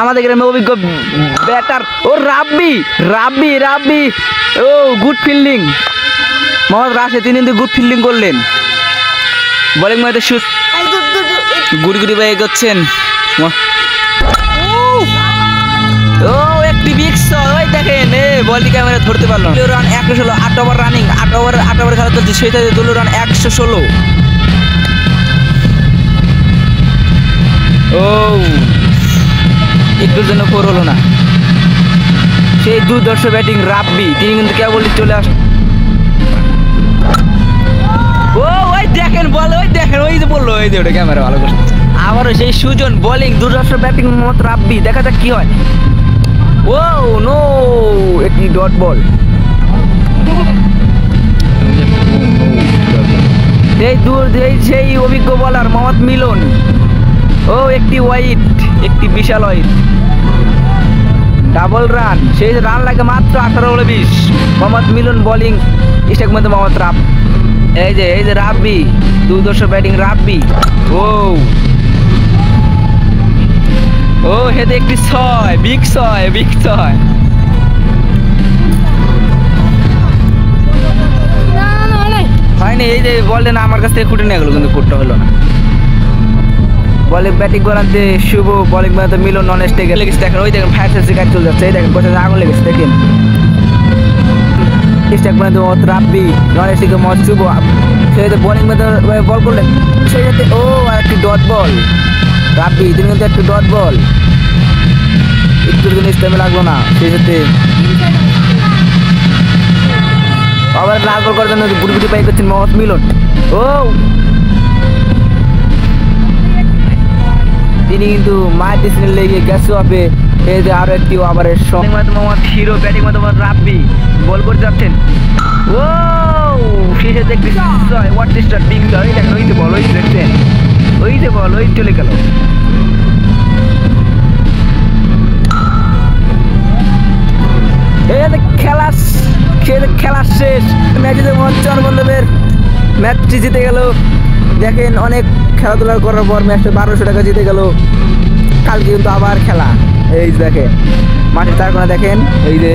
আমাদের গ্রামে অভিজ্ঞ ব্যাটার ও রাব্বি রাব্বি রাব্বি ও গুড ফিল্ডিং। মোহাম্মদ রাশেদ তিনি কিন্তু গুড ফিল্ডিং করলেন। বোলিং মধ্যে শুট গুড়ি গুড়ি বাইক করছেন। ও একটি বিক্স ওই দেখেন এ বলটি ক্যামেরা ধরতে পারলো। রান 116, 8 ওভার রানিং, 8 ওভার খেলা চলছে, সেইটাতে দুলো রান 116। ও একটুর জন্য 4 হলো না। সেই দুর্ধর্ষ ব্যাটিং রাব্বি তিনি কিন্তু কেবল চলে আস। ও ওই দেখেন বল, ওই দেখেন ওই যে বললো, ওই যে ওটা ক্যামেরা ভালো করছে। আবারও সেই সুজন বোলিং, দুর্ধর্ষ ব্যাটিং মোহাম্মদ রাব্বি। দেখা যাক কি হয়। ও নো, একটি ডট বল। সেই অভিজ্ঞ বলার মোহাম্মদ মিলন। ও একটি ওয়াইড, একটি বিশাল ওয়াইড, ডাবল রান। সেই রান লাগে মাত্র 18 বলে 20। মোহাম্মদ মিলন বোলিং, স্ট্রাইক মধ্যে মোহাম্মদ রাব। এই যে রাব্বি, দুর্ধর্ষ ব্যাটিং রাব্বি। ও হেদে একটি 6, বিগ 6। হয়নি, এই যে বলটা না আমার কাছ থেকে ফুটে নিয়ে গেলো, কিন্তু ফুটটা হলো না। বলে ব্যাটিং করাতে শুভ, বোলিং বানাতে মিলন, নন স্টেক লেগেছে। দেখেন ওই দেখেন ফায়ার সার্ভিস গাড়ি চলে যাচ্ছে। এই দেখেন কোথায় আগুন লেগেছে দেখেন। স্ট্রাইক বানাতে মোহাম্মদ রাব্বি, নন স্টেকে মোহাম্মদ শুভ। সেই বোলিং বানাতে বল করলেন, সেই সাথে ও আর একটি ডট বল। রাব্বি তিনি কিন্তু একটু ডট বল, একটু জন্য স্টেমে লাগলো না। সেই সাথে আবার লাল বল করার জন্য গুড়ি পাই করছেন মোহাম্মদ মিলন। ও তিনি কিন্তু মার ডিসিশন লেগে গেছে হবে। এই যে আরো একটি ওভারের সঙ্গে মোহাম্মদ হিরো, ব্যাটিং মধ্যে মোহাম্মদ রাব্বি বল করে যাচ্ছেন। ও শেষে দেখবি হোয়াট স্টার বিগ স্টার। ওই দেখেন, ওই যে বল, ওই দেখছেন, ওই যে বল, ওই চলে গেল। এই যে খেলা শেষ। ম্যাচে চরবন্দবের ম্যাচটি জিতে গেল। দেখেন অনেক খেলাধুলা করার পর ম্যাচটা 1200 টাকা জিতে গেল। কালকে কিন্তু আবার খেলা। এই যে দেখেন মাঠের চার কোণা দেখেন, এই যে